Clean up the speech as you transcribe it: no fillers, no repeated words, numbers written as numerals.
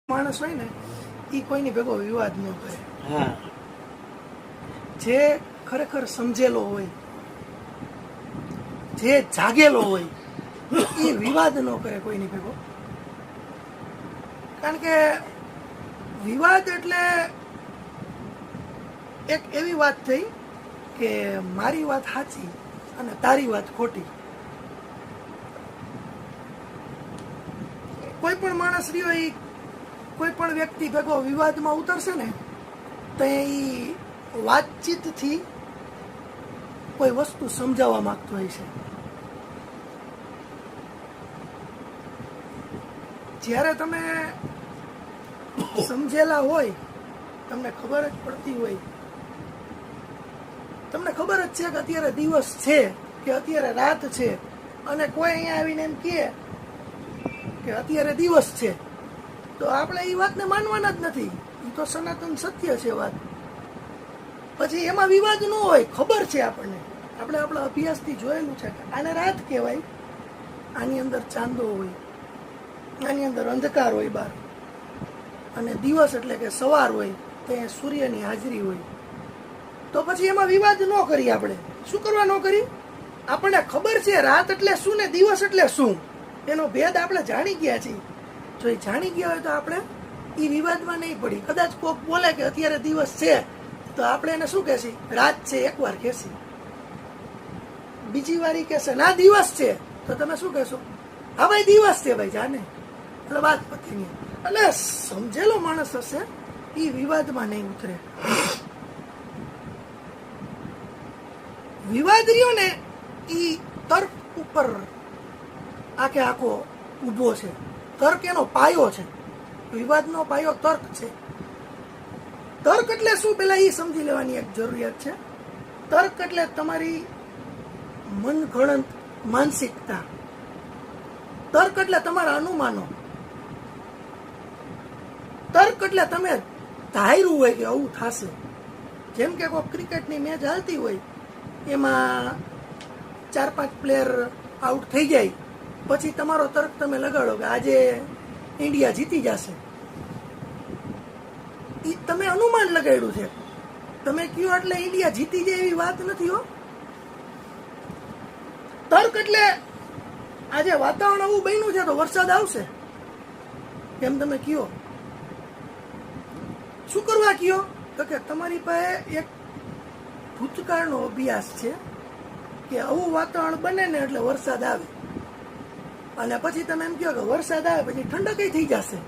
માણસ હોય ને એ કોઈની ભેગો વિવાદ ન કરે. જે ખરેખર સમજેલો હોય, જે જાગેલો હોય, એ વિવાદ ન કરે કોઈની ભેગો. કારણ કે વિવાદ એટલે એક એવી વાત થઈ કે મારી વાત સાચી અને તારી વાત ખોટી. કોઈ પણ માણસ રહ્યો એ કોઈ પણ વ્યક્તિ ભેગો વિવાદમાં ઉતરશે ને તો એ વાતચીતથી કોઈ વસ્તુ સમજાવવા માંગતો હોય છે. જ્યારે તમે સમજેલા હોય, તમને ખબર જ પડતી હોય, તમને ખબર જ છે કે અત્યારે દિવસ છે કે અત્યારે રાત છે, અને કોઈ અહીંયા આવીને એમ કહે કે અત્યારે દિવસ છે, તો આપણે એ વાતને માનવાના જ નથી. એ તો સનાતન સત્ય છે વાત. પછી એમાં વિવાદ ન હોય, ખબર છે આપણને, આપણે આપણા અભ્યાસથી જોયેલું છે કે આને રાત કહેવાય, આની અંદર ચાંદો હોય, આની અંદર અંધકાર હોય બહાર, અને દિવસ એટલે કે સવાર હોય તો એ સૂર્યની હાજરી હોય. તો પછી એમાં વિવાદ ન કરી. આપણે શું કરવા ન કરી? આપણને ખબર છે રાત એટલે શું ને દિવસ એટલે શું, એનો ભેદ આપણે જાણી ગયા છીએ. જો એ જાણી ગયા હોય તો આપણે એ વિવાદમાં નહીં પડી. કદાચ કોક બોલે કે અત્યારે દિવસ છે તો આપણે એને શું કહેશી? રાત છે એકવાર કહેશી. બીજી વાર ઈ કહેશે ના દિવસ છે તો તમે શું કહેશો? હા ભાઈ દિવસ છે ભાઈ, જાને. એટલે વાત પતી નહીં. એટલે સમજેલો માણસ હશે એ વિવાદમાં નહીં ઉતરે. વિવાદ રહ્યો ને એ તર્ક ઉપર આખે આખો ઊભો છે. તર્ક એનો પાયો છે. વિવાદનો પાયો તર્ક છે. તર્ક એટલે શું, પેલા એ સમજી લેવાની એક જરૂરિયાત છે. તર્ક એટલે તમારી મનગણત માનસિકતા. તર્ક એટલે તમારા અનુમાનો. તર્ક એટલે તમે ધાર્યું હોય કે આવું થશે. જેમ કે કોઈ ક્રિકેટની મેચ હાલતી હોય, એમાં 4-5 પ્લેયર આઉટ થઈ જાય, પછી તમારો તર્ક તમે લગાડો કે આજે ઇન્ડિયા જીતી જશે. એ તમે અનુમાન લગાડ્યું છે. તમે કયો એટલે ઇન્ડિયા જીતી જાય એવી વાત નથી હો. તર્ક એટલે આજે વાતાવરણ આવું બન્યું છે તો વરસાદ આવશે એમ તમે કયો. શું કરવા કયો? તો કે તમારી પાસે એક ભૂતકાળનો અભ્યાસ છે કે આવું વાતાવરણ બને ને એટલે વરસાદ આવે, અને પછી તમે એમ કહો કે વરસાદ આવે પછી ઠંડક થઈ જશે.